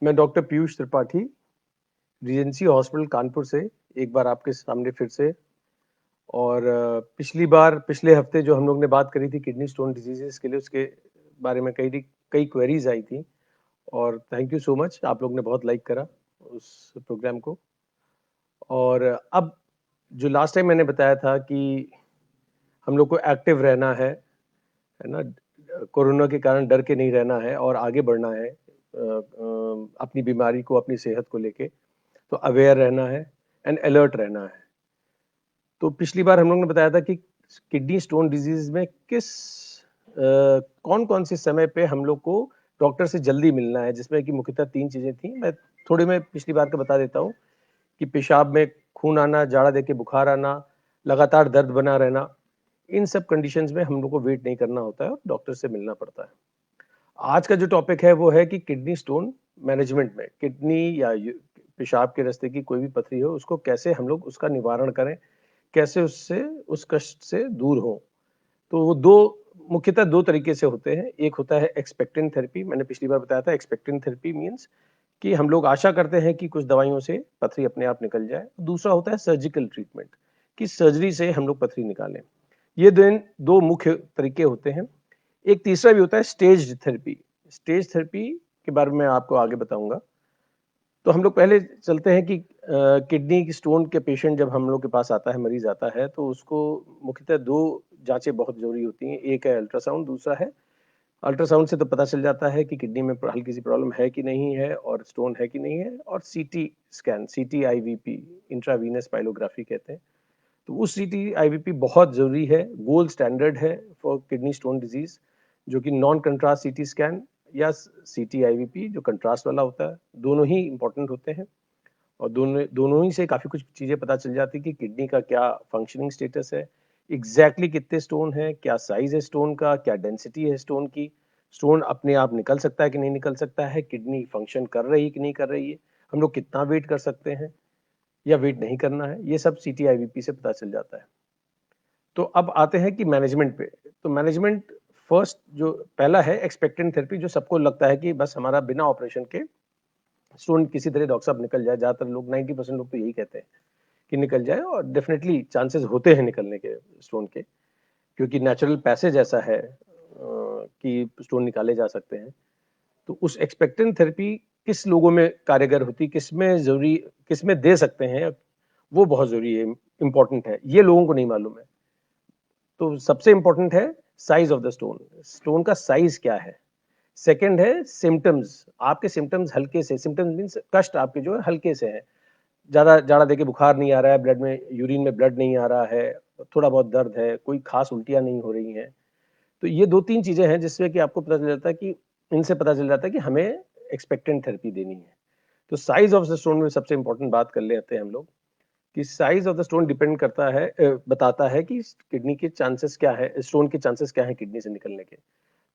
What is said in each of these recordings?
मैं doctor Piyush Tripathi, Regency hospital Kanpur से एक बार आपके सामने फिर से। और पिछली बार पिछले हफ्ते जो हम लोग ने बात करी थी किडनी स्टोन डिजीजेस के लिए, उसके बारे में कई कई क्वेरीज आई थी। और थैंक यू सो मच, आप लोग ने बहुत लाइक करा उस प्रोग्राम को। और अब जो लास्ट टाइम मैंने बताया था कि हम लोग को एक्टिव रहना है ना, कोरोना के कारण डर के नहीं रहना है और आगे बढ़ना है, अपनी बीमारी को, अपनी सेहत को लेके। तो अवेयर रहना है एंड अलर्ट रहना है। तो पिछली बार हम लोग ने बताया था कि किडनी स्टोन डिजीज में कौन कौन से समय पे हम लोग को डॉक्टर से जल्दी मिलना है, जिसमें कि मुख्यतः 3 चीजें थी। मैं पिछली बार का बता देता हूँ कि पेशाब में खून आना, जाड़ा देके बुखार आना, लगातार दर्द बना रहना। इन सब कंडीशंस में हम लोग को वेट नहीं करना होता है और डॉक्टर से मिलना पड़ता है। आज का जो टॉपिक है वो है कि किडनी स्टोन मैनेजमेंट में किडनी या पेशाब के रास्ते की कोई भी पथरी हो, उसको कैसे हम लोग उसका निवारण करें, कैसे उससे उस कष्ट से दूर हो। तो वो मुख्यतः दो तरीके से होते हैं। एक होता है एक्सपेक्टेंट थेरेपी। मैंने पिछली बार बताया था एक्सपेक्टेंट थेरेपी मींस कि हम लोग आशा करते हैं कि कुछ दवाइयों से पथरी अपने आप निकल जाए। दूसरा होता है सर्जिकल ट्रीटमेंट, कि सर्जरी से हम लोग पथरी निकालें। ये दो मुख्य तरीके होते हैं। एक तीसरा भी होता है स्टेज थेरेपी। स्टेज थेरेपी के बारे में आपको आगे बताऊंगा। तो हम लोग पहले चलते हैं कि किडनी स्टोन के पेशेंट जब हम लोग के पास आता है, मरीज आता है, तो उसको मुख्यतः दो जांचें बहुत जरूरी होती हैं। एक है अल्ट्रासाउंड, दूसरा है अल्ट्रासाउंड से तो पता चल जाता है कि किडनी में हल्की सी प्रॉब्लम है कि नहीं है और स्टोन है कि नहीं है। और सीटी स्कैन, सीटी आईवीपी, इंट्रावीनस पाइलोग्राफी कहते हैं। तो उस सीटी आईवीपी बहुत जरूरी है, गोल्ड स्टैंडर्ड है फॉर किडनी स्टोन डिजीज, जो कि नॉन कंट्रास्ट सीटी स्कैन या सीटी आईवीपी जो कंट्रास्ट वाला होता है, दोनों ही इंपॉर्टेंट होते हैं। और दोनों दोनों ही से काफी कुछ चीजें पता चल जाती है कि किडनी का क्या फंक्शनिंग स्टेटस है, एग्जैक्टली कितने स्टोन है, क्या साइज है स्टोन का, क्या डेंसिटी है स्टोन की, स्टोन अपने आप निकल सकता है कि नहीं निकल सकता है, किडनी फंक्शन कर रही है कि नहीं कर रही है, हम लोग कितना वेट कर सकते हैं या वेट नहीं करना है। ये सब सीटी आईवीपी से पता चल जाता है। तो अब आते हैं कि मैनेजमेंट पे। तो मैनेजमेंट फर्स्ट जो पहला है एक्सपेक्टेंट थेरेपी, जो सबको लगता है कि बस हमारा बिना ऑपरेशन के स्टोन किसी तरह डॉक्टर साहब निकल जाए। ज्यादातर लोग 90% लोग तो यही कहते हैं कि निकल जाए, और डेफिनेटली चांसेस होते हैं निकलने के स्टोन के, क्योंकि नेचुरल पैसेज ऐसा है कि स्टोन निकाले जा सकते हैं। तो उस एक्सपेक्टेंट थेरेपी किस लोगों में कारगर होती, किसमें जरूरी, किसमें दे सकते हैं, वो बहुत जरूरी है, इंपॉर्टेंट है। ये लोगों को नहीं मालूम है। तो सबसे इंपॉर्टेंट है size of the stone, stone का साइज क्या है। सेकंड है सिम्टम्स, आपके सिम्टम्स हल्के से, सिम्टम्स मीन्स कष्ट आपके जो है हल्के से हैं, ज्यादा जाड़ा देके बुखार नहीं आ रहा है, ब्लड में, यूरिन में ब्लड नहीं आ रहा है, थोड़ा बहुत दर्द है, कोई खास उल्टियां नहीं हो रही हैं। तो ये दो तीन चीजें हैं जिससे कि आपको पता चल जाता है कि इनसे पता चल जाता है कि हमें एक्सपेक्टेंट थेरेपी देनी है। तो साइज ऑफ द स्टोन में सबसे इंपॉर्टेंट बात कर लेते हैं हम लोग, कि size of the stone depend करता है, बताता है कि किडनी के चांसेस क्या है, स्टोन के चांसेस क्या है किडनी से निकलने के।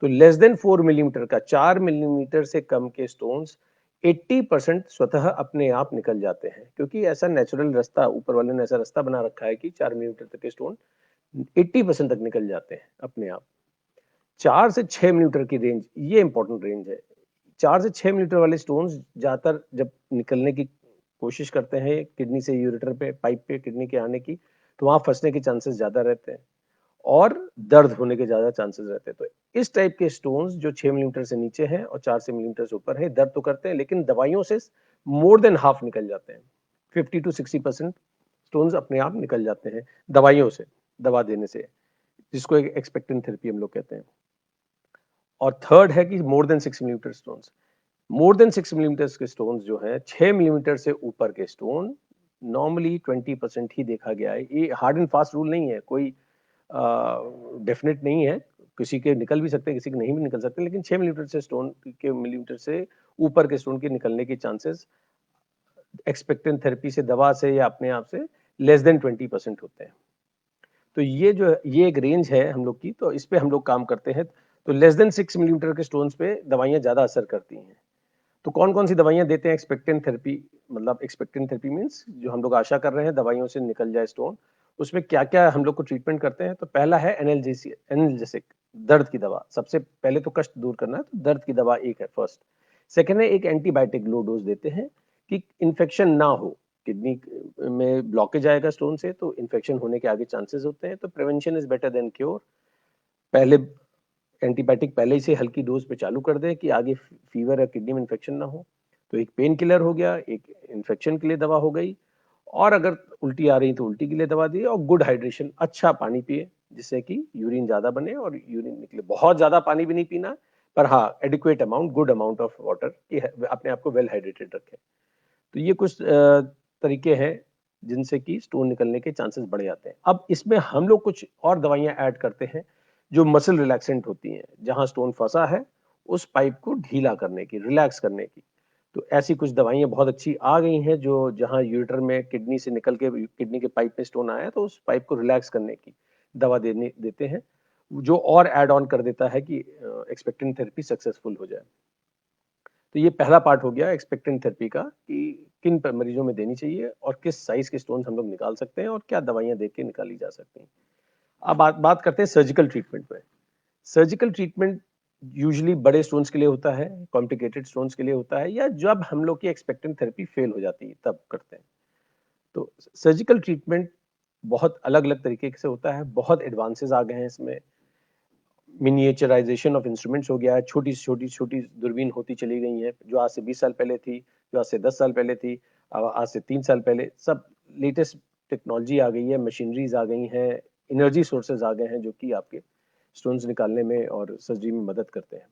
तो लेस देन 4 मिलीमीटर का, 4 मिलीमीटर से कम के स्टोन्स 80% स्वतः अपने आप निकल जाते हैं, क्योंकि ऐसा नेचुरल रास्ता ऊपर वाले ने ऐसा रास्ता बना रखा है कि 4 मिलीमीटर तक के स्टोन 80% तक निकल जाते हैं अपने आप। 4 से 6 मिलीमीटर की रेंज, ये इंपॉर्टेंट रेंज है। 4 से 6 मिलीमीटर वाले स्टोन्स ज्यादातर जब निकलने की कोशिश करते हैं किडनी से यूरेटर पे, पाइप पे किडनी के आने की, तो वहां फंसने के चांसेस ज्यादा रहते हैं और दर्द होने के ज्यादा चांसेस रहते हैं। तो इस टाइप के स्टोन्स जो 6 मिलीमीटर से नीचे हैं और 4 से मिलीमीटर से ऊपर है, दर्द तो करते हैं लेकिन दवाइयों से मोर देन हाफ निकल जाते हैं। 50 to 60% स्टोन्स अपने आप निकल जाते हैं दवाइयों से, दवा देने से, जिसको एक एक्सपेक्टेंट थेरेपी हम लोग कहते हैं। और थर्ड है कि more than 6 millimetre stones, more than 6 millimetre के स्टोन्स जो है, 6 मिलीमीटर से ऊपर के स्टोन नॉर्मली 20% ही देखा गया है। ये हार्ड एंड फास्ट रूल नहीं है, कोई डेफिनेट नहीं है, किसी के निकल भी सकते हैं, किसी के नहीं भी निकल सकते, लेकिन 6 मिलीमीटर से स्टोन के, मिलीमीटर से ऊपर के स्टोन के निकलने के चांसेस एक्सपेक्टेंट थेरेपी से, दवा से या अपने आप से, लेस देन 20% होते हैं। तो ये एक रेंज है हम लोग की, तो इस पे हम लोग काम करते हैं। तो लेस देन 6 मिलीमीटर के स्टोन्स पे दवाइयां ज्यादा असर करती हैं। तो कौन कौन सी दवाइयां देते हैं एक्सपेक्टेंट थेरेपी, मतलब एक्सपेक्टेंट थेरेपी मींस जो हम लोग आशा कर रहे हैं दवाइयों से निकल जाए स्टोन, उसमें क्या क्या हम लोग को ट्रीटमेंट करते हैं। तो पहला है एनाल्जेसिक, दर्द की दवा। सबसे पहले तो कष्ट दूर करना है, तो दर्द की दवा एक है फर्स्ट। सेकेंड है एक एंटीबायोटिक लो डोज देते हैं कि इन्फेक्शन ना हो, किडनी में ब्लॉकेज आएगा स्टोन से तो इन्फेक्शन होने के आगे चांसेस होते हैं, तो prevention is better than cure. पहले एंटीबायोटिक पहले ही से हल्की डोज पे चालू कर दें कि आगे फीवर या किडनी में इन्फेक्शन ना हो। तो एक पेन किलर हो गया, एक इन्फेक्शन के लिए दवा हो गई, और अगर उल्टी आ रही तो उल्टी के लिए दवा दी, और गुड हाइड्रेशन, अच्छा पानी पिए जिससे कि यूरिन ज्यादा बने और यूरिन निकले। बहुत ज्यादा पानी भी नहीं पीना, पर हाँ adequate amount, good amount of water, अपने आप को वेल हाइड्रेटेड रखें। तो ये कुछ तरीके हैं जिनसे कि स्टोन निकलने के चांसेस बढ़ जाते हैं। अब इसमें हम लोग कुछ और दवाइयां ऐड करते हैं जो मसल रिलैक्सेंट होती हैं, जहां स्टोन फंसा है उस पाइप को ढीला करने की, रिलैक्स करने की। तो ऐसी कुछ दवाइयां बहुत अच्छी आ गई हैं जो जहां यूरेटर में किडनी से निकल के किडनी के पाइप में स्टोन आया है तो उस पाइप को रिलैक्स करने की दवा देते हैं, जो और ऐड ऑन कर देता है कि एक्सपेक्टेंट थेरेपी सक्सेसफुल हो जाए। तो ये पहला पार्ट हो गया एक्सपेक्टेंट थेरेपी का कि किन मरीजों में देनी चाहिए और किस साइज के स्टोन हम लोग निकाल सकते हैं और क्या दवाइयां दे के निकाली जा सकती हैं। अब बात करते हैं सर्जिकल ट्रीटमेंट में। सर्जिकल ट्रीटमेंट यूजुअली बड़े स्टोन्स के लिए होता है, कॉम्प्लिकेटेड स्टोन्स के लिए होता है, या जब हम लोग की एक्सपेक्टेंट थेरेपी फेल हो जाती है तब करते हैं। तो सर्जिकल ट्रीटमेंट बहुत अलग अलग तरीके से होता है, बहुत एडवांसेस आ गए हैं इसमें। मिनिएचराइजेशन ऑफ इंस्ट्रूमेंट्स हो गया है, छोटी छोटी छोटी दूरबीन होती चली गई है, जो आज से 20 साल पहले थी, जो आज से 10 साल पहले थी, आज से 3 साल पहले, सब लेटेस्ट टेक्नोलॉजी आ गई है, मशीनरीज आ गई हैं, एनर्जी सोर्सेज आ गए हैं जो कि आपके स्टोन्स निकालने में और सर्जरी में मदद करते हैं।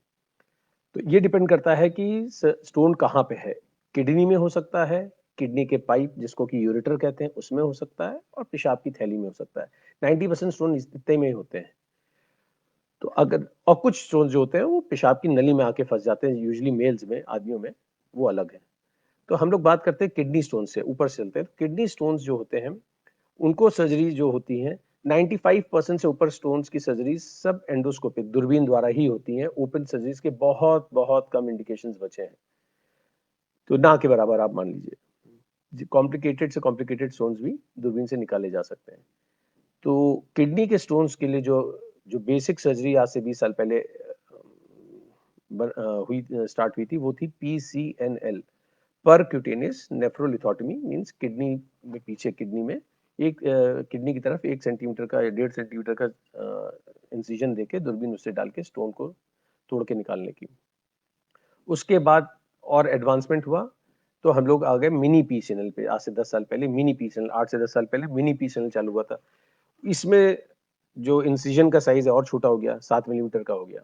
तो ये डिपेंड करता है कि स्टोन कहाँ पे है। किडनी में हो सकता है, किडनी के पाइप जिसको कि यूरेटर कहते हैं उसमें हो सकता है, और पेशाब की थैली में हो सकता है। 90% स्टोन इतने में ही होते हैं। तो अगर और कुछ स्टोन जो होते हैं वो पेशाब की नली में आके फंस जाते हैं, यूजुअली मेल्स में, आदमियों में, वो अलग है। तो हम लोग बात करते हैं किडनी स्टोन से, ऊपर से चलते हैं। किडनी स्टोन्स जो होते हैं उनको सर्जरी जो होती है, 95% से ऊपर स्टोन्स की सर्जरी सब एंडोस्कोपिक दूरबीन द्वारा ही होती हैं। ओपन सर्जरीज के बहुत बहुत कम इंडिकेशंस बचे हैं, तो ना के बराबर आप मान लीजिए। कॉम्प्लिकेटेड से कॉम्प्लिकेटेड स्टोन्स भी दूरबीन से निकाले जा सकते हैं। तो किडनी के स्टोन्स के लिए जो जो बेसिक सर्जरी आज से 20 साल पहले हुई स्टार्ट हुई थी, वो थी PCNL, परक्यूटेनियस नेफ्रोलिथोटमी। मींस किडनी में, पीछे किडनी में एक किडनी की तरफ 1 सेंटीमीटर का या 1.5 सेंटीमीटर का इंसिजन देके दूरबीन उससे डाल के स्टोन को तोड़ के निकालने की। उसके बाद और एडवांसमेंट हुआ तो हम लोग आ गए मिनी PCNL पे। आज से 10 साल पहले मिनी PCNL, 8 से 10 साल पहले मिनी PCNL चालू हुआ था। इसमें जो इंसिजन का साइज है और छोटा हो गया, 7 मिलीमीटर का हो गया,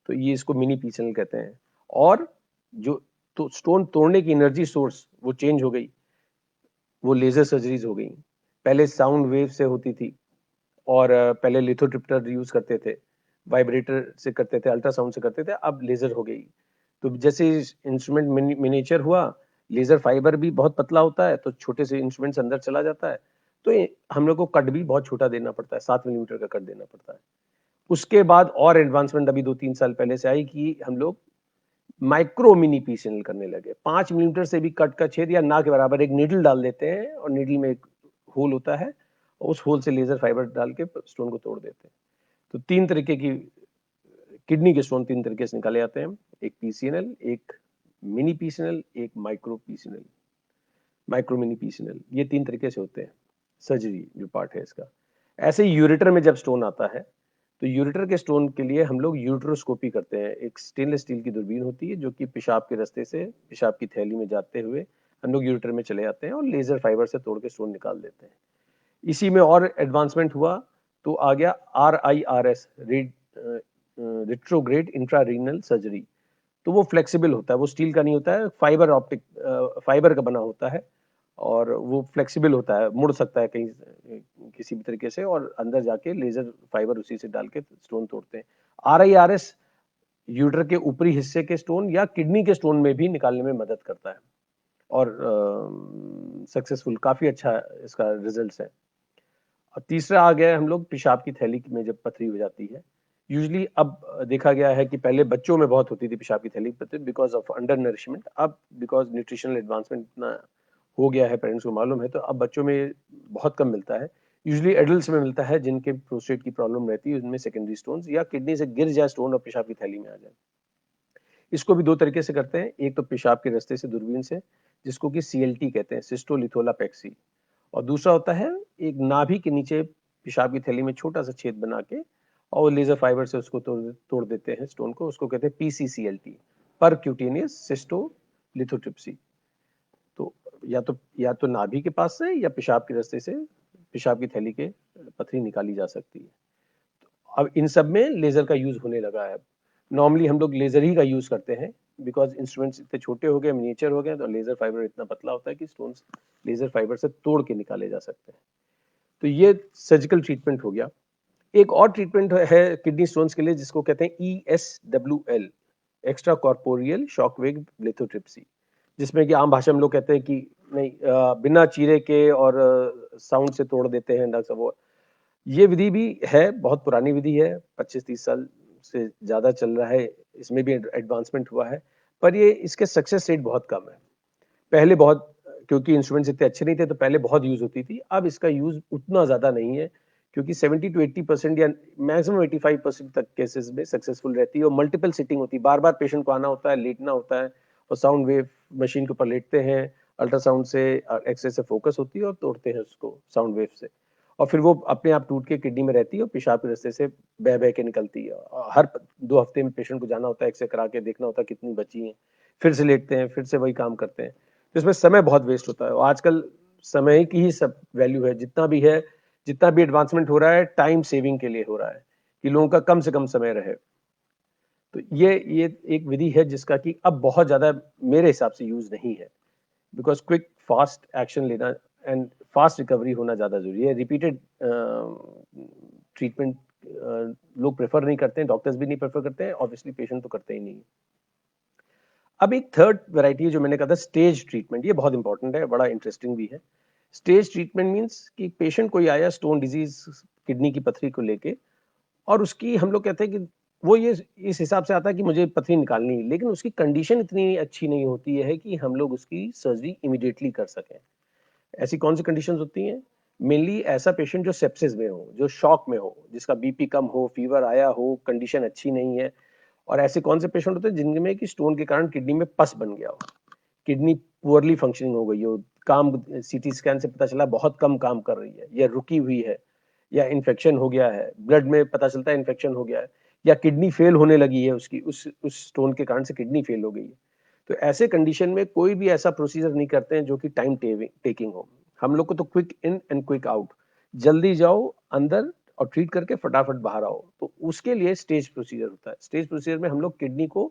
तो ये इसको मिनी PCNL कहते हैं। और जो तो स्टोन तोड़ने की एनर्जी सोर्स वो चेंज हो गई, वो लेजर सर्जरीज हो गई। पहले साउंड वेव से होती थी, और पहले लिथोट्रिप्टर यूज करते थे, वाइब्रेटर से करते थे, अल्ट्रासाउंड से करते थे, अब लेजर हो गई। तो जैसे इंस्ट्रूमेंट मिनिएचर हुआ, लेजर फाइबर भी बहुत पतला होता है, तो छोटे से इंस्ट्रूमेंट्स अंदर चला जाता है, तो हम लोग को कट भी बहुत छोटा देना पड़ता है, 7 मिलीमीटर का कट देना पड़ता है। उसके बाद और एडवांसमेंट अभी 2-3 साल पहले से आई कि हम लोग माइक्रो मिनी PCNL करने लगे। 5 मिलीमीटर से भी कट का छेद या ना के बराबर एक नीडल डाल देते हैं, और नीडल में एक होल होता है, उस होल से लेजर फाइबर डाल के स्टोन को तोड़ देते हैं। तो 3 तरीके की किडनी के स्टोन 3 तरीके से निकाले जाते हैं, एक PCNL, एक मिनी PCNL, एक micro PCNL, micro mini PCNL, ये 3 तरीके से होते हैं सर्जरी जो पार्ट है इसका। ऐसे ही यूरेटर में जब स्टोन आता है, तो यूरेटर के स्टोन के लिए हम लोग यूरेट्रोस्कोपी करते हैं। एक स्टेनलेस स्टील की दूरबीन होती है जो कि पेशाब के रास्ते से पेशाब की थैली में जाते हुए हम लोग यूरेटर में चले जाते हैं और लेजर फाइबर से तोड़ के स्टोन निकाल देते हैं। इसी में और एडवांसमेंट हुआ तो आ गया RIRS, रिट्रोग्रेड इंट्रारीनल सर्जरी। तो वो फ्लेक्सिबल होता है, वो स्टील का नहीं होता है, फाइबर ऑप्टिक फाइबर का बना होता है, और वो फ्लेक्सिबल होता है, मुड़ सकता है कहीं किसी भी तरीके से, और अंदर जाके लेजर फाइबर उसी से डाल के स्टोन तोड़ते हैं। RIRS यूटर के ऊपरी हिस्से के स्टोन या किडनी के स्टोन में भी निकालने में मदद करता है, और सक्सेसफुल, काफी अच्छा इसका रिजल्ट है। और तीसरा आ गया हम लोग पेशाब की थैली में जब पथरी हो जाती है। यूजली अब देखा गया है कि पहले बच्चों में बहुत होती थी पेशाब की थैली की पथरी बिकॉज ऑफ अंडर नरिशमेंट। अब बिकॉज न्यूट्रिशनल एडवांसमेंट इतना हो गया है, पेरेंट्स को मालूम है, तो अब बच्चों में बहुत कम मिलता है। यूजली एडल्ट्स में मिलता है जिनके प्रोस्टेट की प्रॉब्लम रहती है, उनमें सेकेंडरी स्टोन्स या किडनी से गिर जाए स्टोन और पेशाब की थैली में आ जाए। इसको भी दो तरीके से करते हैं, एक तो पेशाब के रास्ते से दूरबीन से, जिसको कि CLT कहते हैं, सिस्टोलिथोलापेक्सी, और दूसरा होता है एक नाभि के नीचे पेशाब की थैली में छोटा सा छेद बना के और लेजर फाइबर से उसको तोड़ देते हैं स्टोन को, उसको कहते हैं PCCLT, परक्यूटेनियस सिस्टोलिथोट्रिप्सी। तो या तो नाभि के पास से या पेशाब के रास्ते से पेशाब की थैली के पथरी निकाली जा सकती है। अब इन सब में लेजर का यूज होने लगा है। नॉर्मली हम लोग लेजर ही का यूज करते हैं, बिकॉज इंस्ट्रूमेंट्स इतने छोटे हो गए, मिनिएचर हो गए, तो लेजर फाइबर इतना पतला होता है कि स्टोन्स लेजर फाइबर से तोड़ के निकाले जा सकते हैं। तो ये सर्जिकल ट्रीटमेंट हो गया। एक और ट्रीटमेंट है किडनी स्टोन्स के लिए, जिसको कहते हैं ESWL, extra corporeal shock wave lithotripsy, जिसमें कि आम भाषा में लोग कहते हैं कि नहीं, बिना चीरे के और साउंड से तोड़ देते हैं डॉक्टर साहब। ये विधि भी है, बहुत पुरानी विधि है, 25-30 साल से ज्यादा चल रहा है, इसमें भी एडवांसमेंट हुआ है, पर ये इसके सक्सेस रेट बहुत कम है। पहले बहुत, क्योंकि इंस्ट्रूमेंट्स इतने अच्छे नहीं थे तो पहले बहुत यूज होती थी, अब इसका यूज उतना ज्यादा नहीं है, क्योंकि 70 to 80% या मैक्सिमम 85% तक केसेस में सक्सेसफुल रहती है, और मल्टीपल सिटिंग होती है, बार बार पेशेंट को आना होता है, लेटना होता है, और साउंड वेव मशीन के ऊपर लेटते हैं, अल्ट्रासाउंड से एक्सरे से फोकस होती है और तोड़ते हैं उसको साउंड वेव से, और फिर वो अपने आप टूट के किडनी में रहती है और पेशाब के रास्ते से बह बह के निकलती है। हर 2 हफ्ते में पेशेंट को जाना होता है, एक्सरे करा के देखना होता है कितनी बची हैं, फिर से लेटते हैं, फिर से वही काम करते हैं, तो इसमें समय बहुत वेस्ट होता है। और आजकल समय की ही सब वैल्यू है, जितना भी है, जितना भी एडवांसमेंट हो रहा है टाइम सेविंग के लिए हो रहा है, कि लोगों का कम से कम समय रहे। तो ये एक विधि है जिसका कि अब बहुत ज्यादा मेरे हिसाब से यूज नहीं है, बिकॉज क्विक फास्ट एक्शन लेना एंड फास्ट रिकवरी होना ज्यादा जरूरी है। रिपीटेड ट्रीटमेंट लोग प्रेफर नहीं करते हैं, डॉक्टर्स भी नहीं प्रेफर करते हैं, ऑब्वियसली पेशेंट तो करते ही नहीं। अब एक थर्ड वैरायटी है जो मैंने कहा था स्टेज ट्रीटमेंट, ये बहुत इंपॉर्टेंट है, बड़ा इंटरेस्टिंग भी है। स्टेज ट्रीटमेंट मीन्स कि पेशेंट कोई आया स्टोन डिजीज, किडनी की पथरी को लेके, और उसकी हम लोग कहते हैं कि वो ये इस हिसाब से आता है कि मुझे पथरी निकालनी है, लेकिन उसकी कंडीशन इतनी अच्छी नहीं होती है कि हम लोग उसकी सर्जरी इमीडिएटली कर सकें। ऐसी कौन सी कंडीशंस होती हैं? मेनली ऐसा पेशेंट जो सेप्सिस में हो, जो शॉक में हो, जिसका बीपी कम हो, फीवर आया हो, कंडीशन अच्छी नहीं है, और ऐसे कौन से पेशेंट होते हैं जिनमें कि स्टोन के कारण किडनी में पस बन गया हो, किडनी पुअरली फंक्शनिंग हो गई हो, काम सीटी स्कैन से पता चला बहुत कम काम कर रही है, या रुकी हुई है, या इन्फेक्शन हो गया है, ब्लड में पता चलता है इन्फेक्शन हो गया है, या किडनी फेल होने लगी है उसकी, उस स्टोन के कारण से किडनी फेल हो गई है। तो ऐसे कंडीशन में कोई भी ऐसा प्रोसीजर नहीं करते हैं जो कि टाइम टेकिंग हो। हम लोग को तो quick in and quick out, जल्दी जाओ अंदर और ट्रीट करके फटाफट बाहर आओ, तो उसके लिए स्टेज प्रोसीजर होता है। स्टेज प्रोसीजर में हम लोग किडनी को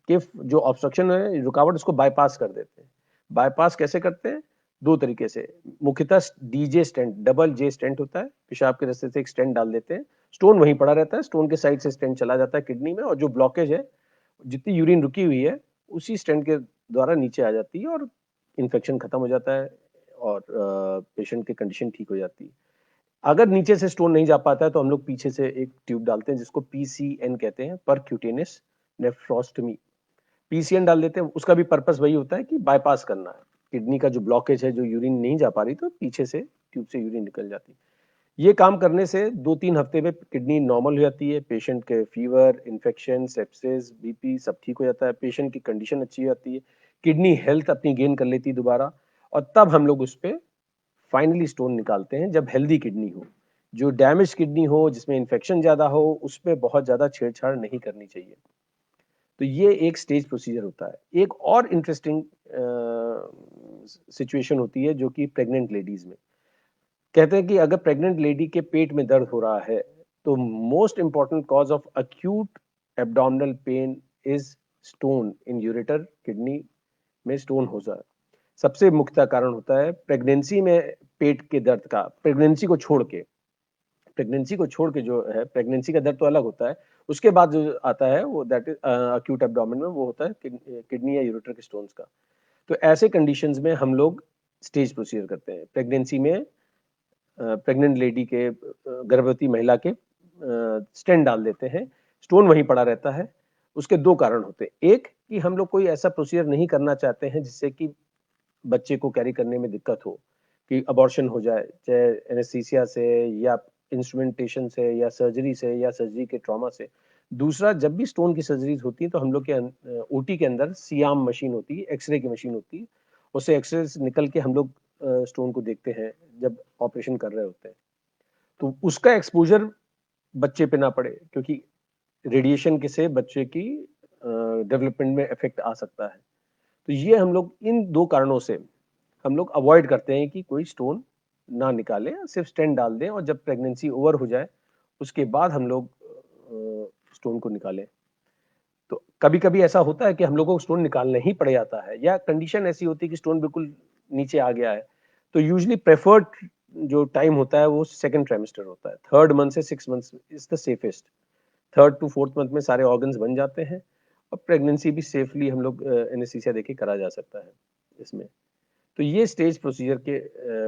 के जो ऑब्स्ट्रक्शन है, रुकावट, उसको बाईपास कर देते हैं। बाईपास कैसे करते हैं? दो तरीके से, मुख्यतः डीजे स्टेंट, डबल जे स्टेंट होता है, पेशाब के रास्ते से एक स्टेंट डाल देते हैं, स्टोन वहीं पड़ा रहता है, स्टोन के साइड से स्टेंट चला जाता है किडनी में, और जो ब्लॉकेज है, जितनी यूरिन रुकी हुई है, उसी स्टेंट के द्वारा नीचे आ जाती है और इन्फेक्शन खत्म हो जाता है, और पेशेंट की कंडीशन ठीक हो जाती है। अगर नीचे से स्टोन नहीं जा पाता है तो हम लोग पीछे से एक ट्यूब डालते हैं, जिसको PCN कहते हैं, परक्यूटेनियस नेफ्रोस्टमी। PCN डाल देते हैं, उसका भी पर्पस वही होता है कि बाईपास करना है, किडनी का जो ब्लॉकेज है, जो यूरिन नहीं जा पा रही, तो पीछे से ट्यूब से यूरिन निकल जाती है। ये काम करने से 2-3 हफ्ते में किडनी नॉर्मल हो जाती है, पेशेंट के फीवर, इन्फेक्शन, सेप्सिस, बीपी सब ठीक हो जाता है, पेशेंट की कंडीशन अच्छी हो जाती है, किडनी हेल्थ अपनी गेन कर लेती है दोबारा, और तब हम लोग उस पे फाइनली स्टोन निकालते हैं जब हेल्दी किडनी हो। जो डैमेज किडनी हो, जिसमें इन्फेक्शन ज्यादा हो, उसमें बहुत ज्यादा छेड़छाड़ नहीं करनी चाहिए। तो ये एक स्टेज प्रोसीजर होता है। एक और इंटरेस्टिंग सिचुएशन होती है जो कि प्रेग्नेंट लेडीज में, कहते हैं कि अगर प्रेग्नेंट लेडी के पेट में दर्द हो रहा है तो most important cause of acute abdominal pain is stone in ureter, kidney में स्टोन हो जाए, सबसे मुख्य कारण होता है प्रेगनेंसी में पेट के दर्द का। प्रेगनेंसी को छोड़ के जो है, प्रेगनेंसी का दर्द तो अलग होता है, उसके बाद जो आता है वो दैट इज अक्यूट एब्डोमेन में, वो होता है किडनी या यूरेटर के स्टोन्स का। तो ऐसे कंडीशंस में हम लोग स्टेज प्रोसीजर करते हैं। प्रेगनेंसी में प्रेग्नेंट लेडी के, गर्भवती महिला के स्टेंट डाल देते हैं, स्टोन वहीं पड़ा रहता है। उसके दो कारण होते हैं, एक कि हम लोग कोई ऐसा प्रोसीजर नहीं करना चाहते हैं जिससे कि बच्चे को कैरी करने में दिक्कत हो, कि अबॉर्शन हो जाए, चाहे एनेस्थीसिया से या इंस्ट्रूमेंटेशन से या सर्जरी के ट्रॉमा से। दूसरा, जब भी स्टोन की सर्जरीज होती है तो हम लोग के ओटी के अंदर सियाम मशीन होती है, एक्सरे की मशीन होती है, उससे एक्सरे निकल के हम लोग स्टोन को देखते हैं जब ऑपरेशन कर रहे होते हैं। तो उसका एक्सपोजर बच्चे पे ना पड़े, क्योंकि रेडिएशन के से बच्चे की डेवलपमेंट में इफेक्ट आ सकता है। तो ये हम लोग इन दो कारणों से हम लोग अवॉइड करते हैं कि कोई स्टोन ना निकाले, सिर्फ स्टेंट डाल दें और जब प्रेगनेंसी ओवर हो जाए उसके बाद हम लोग स्टोन को निकालें। तो कभी कभी ऐसा होता है कि हम लोगों को स्टोन निकालना ही पड़ जाता है, या कंडीशन ऐसी होती है कि स्टोन बिल्कुल नीचे आ गया है। तो यूजली प्रेफर्ड जो टाइम होता है वो सेकंड ट्राइमेस्टर होता है, 3rd मंथ से 6 month is the safest. 3rd to 4th month में सारे ऑर्गन्स बन जाते हैं और प्रेगनेंसी भी सेफली हम लोग एनेस्थीसिया देके करा जा सकता है इसमें। तो ये स्टेज प्रोसीजर के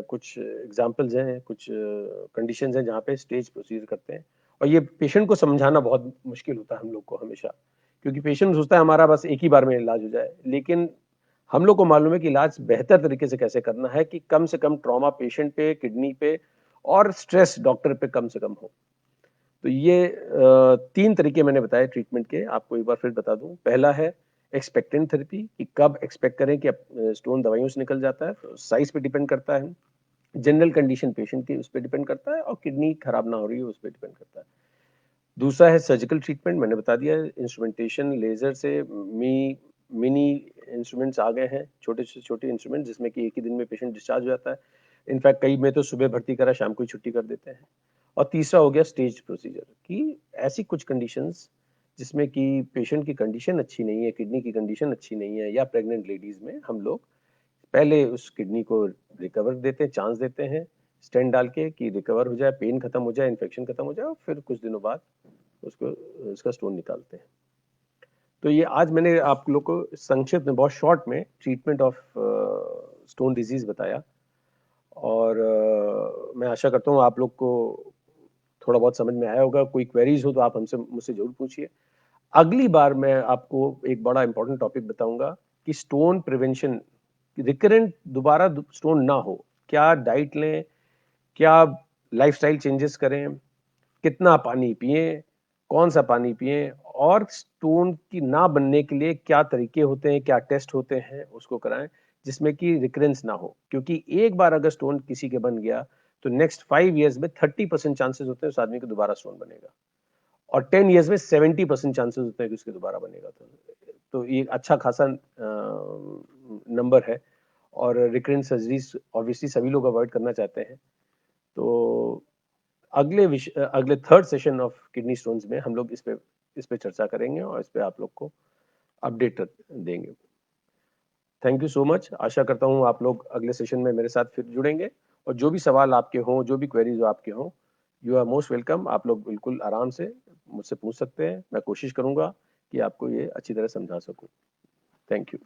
कुछ एग्जांपल्स हैं, कुछ कंडीशंस हैं जहाँ पे स्टेज प्रोसीजर करते हैं। और ये पेशेंट को समझाना बहुत मुश्किल होता है हम लोग को हमेशा, क्योंकि पेशेंट सोचता है हमारा बस एक ही बार में इलाज हो जाए, लेकिन हम लोग को मालूम है कि इलाज बेहतर तरीके से कैसे करना है कि कम से कम ट्रॉमा पेशेंट पे, किडनी पे और स्ट्रेस डॉक्टर पे कम से कम हो। तो ये 3 तरीके मैंने बताए ट्रीटमेंट के, आपको एक बार फिर बता दूं। पहला है एक्सपेक्टेंट थेरेपी, कि कब एक्सपेक्ट करें कि स्टोन दवाइयों से निकल जाता है, साइज पे डिपेंड करता है, जनरल कंडीशन पेशेंट की उस पर डिपेंड करता है, और किडनी खराब ना हो रही है उस पर डिपेंड करता है। दूसरा है सर्जिकल ट्रीटमेंट, मैंने बता दिया है, इंस्ट्रूमेंटेशन लेजर से मिनी इंस्ट्रूमेंट्स आ गए हैं, छोटे से छोटे इंस्ट्रूमेंट जिसमें कि एक ही दिन में पेशेंट डिस्चार्ज हो जाता है। इनफैक्ट कई में तो सुबह भर्ती करा शाम को ही छुट्टी कर देते हैं। और तीसरा हो गया स्टेज प्रोसीजर, कि ऐसी कुछ कंडीशंस जिसमें कि पेशेंट की कंडीशन अच्छी नहीं है, किडनी की कंडीशन अच्छी नहीं है, या प्रेग्नेंट लेडीज में हम लोग पहले उस किडनी को रिकवर देते हैं, चांस देते हैं स्टेंट डाल के कि रिकवर हो जाए, पेन खत्म हो जाए, इन्फेक्शन खत्म हो जाए, और फिर कुछ दिनों बाद उसको उसका स्टोन निकालते हैं। तो ये आज मैंने आप लोग को संक्षिप्त में, बहुत शॉर्ट में, ट्रीटमेंट ऑफ स्टोन डिजीज बताया। और मैं आशा करता हूँ आप लोग को थोड़ा बहुत समझ में आया होगा। कोई क्वेरीज हो तो आप हमसे मुझसे जरूर पूछिए। अगली बार मैं आपको एक बड़ा इंपॉर्टेंट टॉपिक बताऊंगा कि स्टोन प्रिवेंशन, रिकरेंट दोबारा स्टोन ना हो, क्या डाइट लें, क्या लाइफस्टाइल चेंजेस करें, कितना पानी पिएं, कौन सा पानी पिएं, और स्टोन की ना बनने के लिए क्या तरीके होते हैं, क्या टेस्ट होते हैं, उसको कराएं, जिसमें कि रिकरेंस ना हो। क्योंकि एक बार अगर स्टोन किसी के बन गया तो नेक्स्ट 5 इयर्स में 30% चांसेस होते हैं उस आदमी को दोबारा स्टोन बनेगा, और 10 इयर्स में 70% चांसेस होते हैं कि उसके दोबारा बनेगा। तो ये अच्छा खासा नंबर है, और रिकरेंट सर्जरीज ऑब्वियसली सभी लोग अवॉइड करना चाहते हैं। तो अगले 3rd session of kidney stones में हम लोग इस पे चर्चा करेंगे और इस पे आप लोग को अपडेट देंगे। Thank you so much. आशा करता हूँ आप लोग अगले सेशन में मेरे साथ फिर जुड़ेंगे, और जो भी सवाल आपके हों, जो भी क्वेरीज आपके हों, यू आर मोस्ट वेलकम। आप लोग बिल्कुल आराम से मुझसे पूछ सकते हैं, मैं कोशिश करूंगा कि आपको ये अच्छी तरह समझा सकूं। Thank you.